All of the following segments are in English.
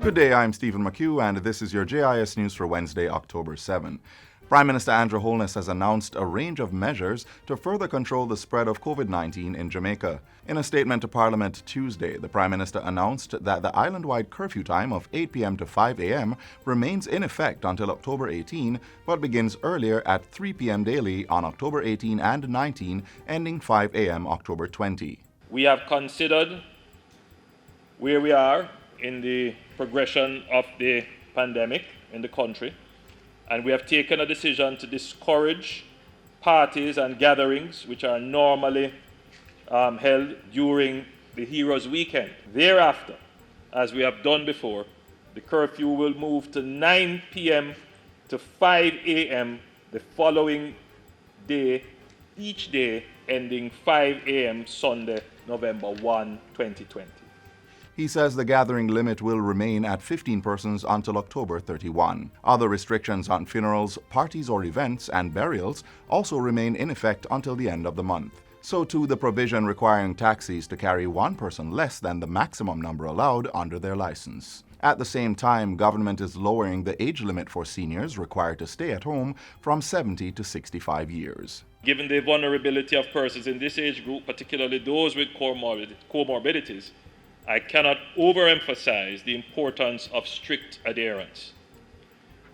Good day, I'm Stephen McHugh, and this is your JIS News for Wednesday, October 7. Prime Minister Andrew Holness has announced a range of measures to further control the spread of COVID-19 in Jamaica. In a statement to Parliament Tuesday, the Prime Minister announced that the island-wide curfew time of 8 p.m. to 5 a.m. remains in effect until October 18, but begins earlier at 3 p.m. daily on October 18 and 19, ending 5 a.m. October 20. We have considered where we are in the progression of the pandemic in the country, and we have taken a decision to discourage parties and gatherings which are normally held during the Heroes Weekend. Thereafter, as we have done before, the curfew will move to 9 p.m. to 5 a.m. the following day, each day ending 5 a.m. Sunday, November 1, 2020. He says the gathering limit will remain at 15 persons until October 31. Other restrictions on funerals, parties or events, and burials also remain in effect until the end of the month. So too the provision requiring taxis to carry one person less than the maximum number allowed under their license. At the same time, government is lowering the age limit for seniors required to stay at home from 70 to 65 years. Given the vulnerability of persons in this age group, particularly those with comorbidities, I cannot overemphasize the importance of strict adherence.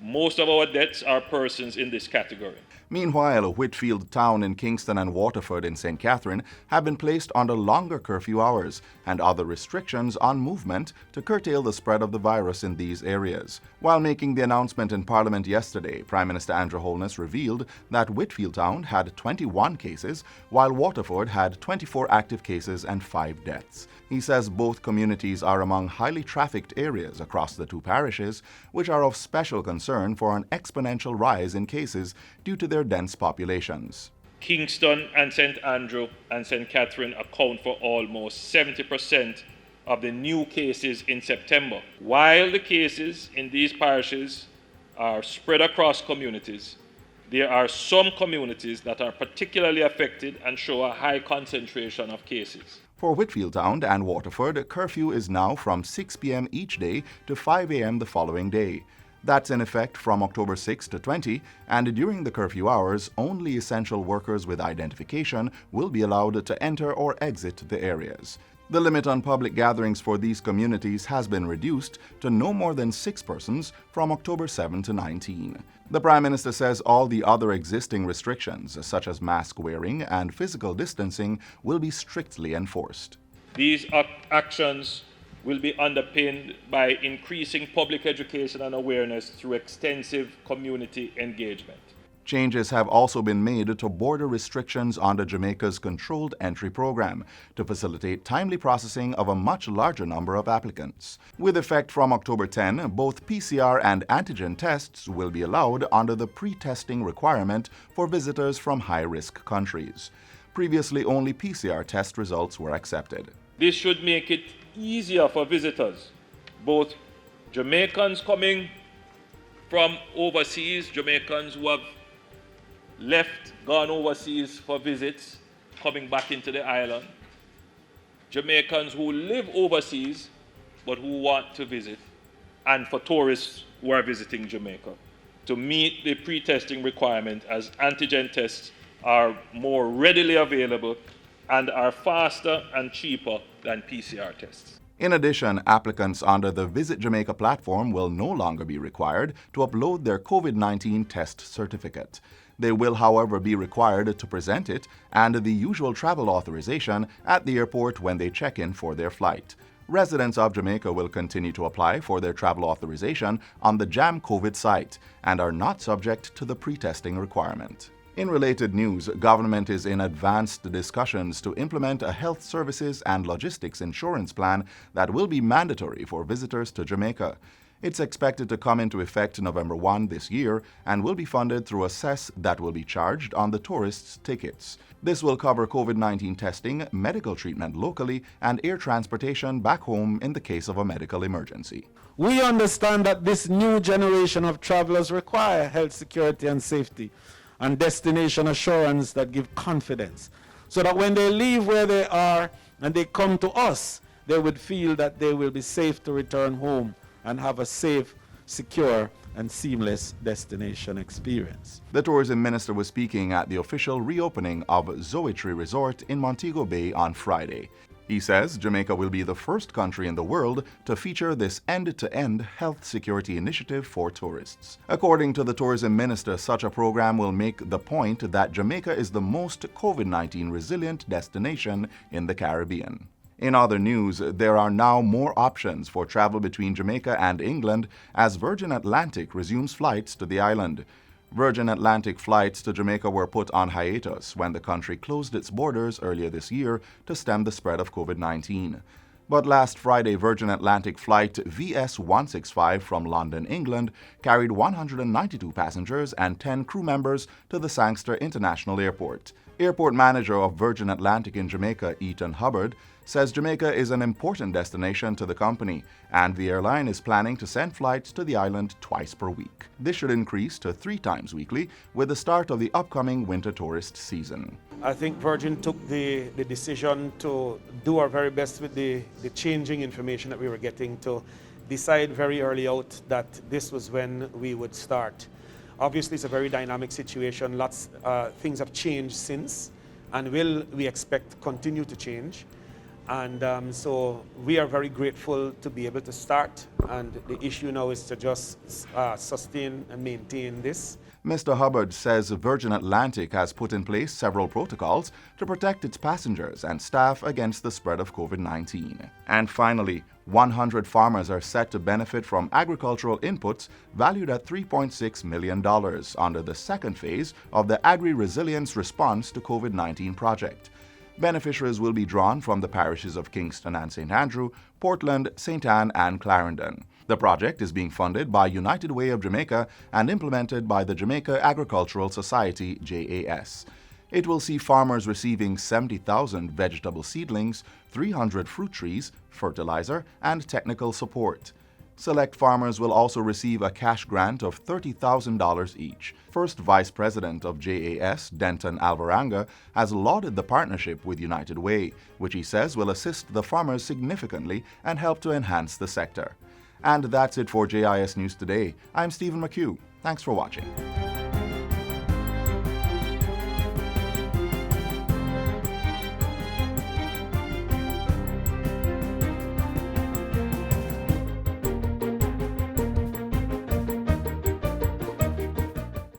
Most of our deaths are persons in this category. Meanwhile, Whitfield Town in Kingston and Waterford in St. Catherine have been placed under longer curfew hours and other restrictions on movement to curtail the spread of the virus in these areas. While making the announcement in Parliament yesterday, Prime Minister Andrew Holness revealed that Whitfield Town had 21 cases, while Waterford had 24 active cases and 5 deaths. He says both communities are among highly trafficked areas across the two parishes, which are of special concern for an exponential rise in cases due to their dense populations. Kingston and St. Andrew and St. Catherine account for almost 70% of the new cases in September. While the cases in these parishes are spread across communities, there are some communities that are particularly affected and show a high concentration of cases. For Whitfield Town and Waterford, curfew is now from 6 p.m. each day to 5 a.m. the following day. That's in effect from October 6 to 20, and during the curfew hours, only essential workers with identification will be allowed to enter or exit the areas. The limit on public gatherings for these communities has been reduced to no more than 6 persons from October 7 to 19. The Prime Minister says all the other existing restrictions, such as mask wearing and physical distancing, will be strictly enforced. These actions will be underpinned by increasing public education and awareness through extensive community engagement. Changes have also been made to border restrictions under Jamaica's Controlled Entry Program to facilitate timely processing of a much larger number of applicants. With effect from October 10, both PCR and antigen tests will be allowed under the pre-testing requirement for visitors from high-risk countries. Previously, only PCR test results were accepted. This should make it easier for visitors, both Jamaicans coming from overseas, Jamaicans who have gone overseas for visits, coming back into the island, Jamaicans who live overseas but who want to visit, and for tourists who are visiting Jamaica, to meet the pre-testing requirement, as antigen tests are more readily available and are faster and cheaper than PCR tests. In addition, applicants under the Visit Jamaica platform will no longer be required to upload their COVID-19 test certificate. They will, however, be required to present it and the usual travel authorization at the airport when they check in for their flight. Residents of Jamaica will continue to apply for their travel authorization on the JAM COVID site and are not subject to the pre-testing requirement. In related news, government is in advanced discussions to implement a health services and logistics insurance plan that will be mandatory for visitors to Jamaica. It's expected to come into effect November 1 this year and will be funded through a cess that will be charged on the tourists' tickets. This will cover COVID-19 testing, medical treatment locally, and air transportation back home in the case of a medical emergency. We understand that this new generation of travelers require health security and safety and destination assurance that give confidence, so that when they leave where they are and they come to us, they would feel that they will be safe to return home and have a safe, secure, and seamless destination experience. The tourism minister was speaking at the official reopening of Zoetry Resort in Montego Bay on Friday. He says Jamaica will be the first country in the world to feature this end-to-end health security initiative for tourists. According to the tourism minister, such a program will make the point that Jamaica is the most COVID-19 resilient destination in the Caribbean. In other news, there are now more options for travel between Jamaica and England as Virgin Atlantic resumes flights to the island. Virgin Atlantic flights to Jamaica were put on hiatus when the country closed its borders earlier this year to stem the spread of COVID-19. But last Friday, Virgin Atlantic flight VS-165 from London, England, carried 192 passengers and 10 crew members to the Sangster International Airport. Airport manager of Virgin Atlantic in Jamaica, Ethan Hubbard, says Jamaica is an important destination to the company, and the airline is planning to send flights to the island twice per week. This should increase to 3 times weekly with the start of the upcoming winter tourist season. I think Virgin took the decision to do our very best with the changing information that we were getting to decide very early out that this was when we would start. Obviously, it's a very dynamic situation. Lots things have changed since, and we expect continue to change. And so we are very grateful to be able to start, and the issue now is to just sustain and maintain this. Mr. Hubbard says Virgin Atlantic has put in place several protocols to protect its passengers and staff against the spread of COVID-19. And finally, 100 farmers are set to benefit from agricultural inputs valued at $3.6 million under the second phase of the Agri-Resilience Response to COVID-19 project. Beneficiaries will be drawn from the parishes of Kingston and St. Andrew, Portland, St. Anne, and Clarendon. The project is being funded by United Way of Jamaica and implemented by the Jamaica Agricultural Society, JIS. It will see farmers receiving 70,000 vegetable seedlings, 300 fruit trees, fertilizer, and technical support. Select farmers will also receive a cash grant of $30,000 each. First Vice President of JIS, Denton Alvaranga, has lauded the partnership with United Way, which he says will assist the farmers significantly and help to enhance the sector. And that's it for JIS News Today. I'm Stephen McHugh. Thanks for watching.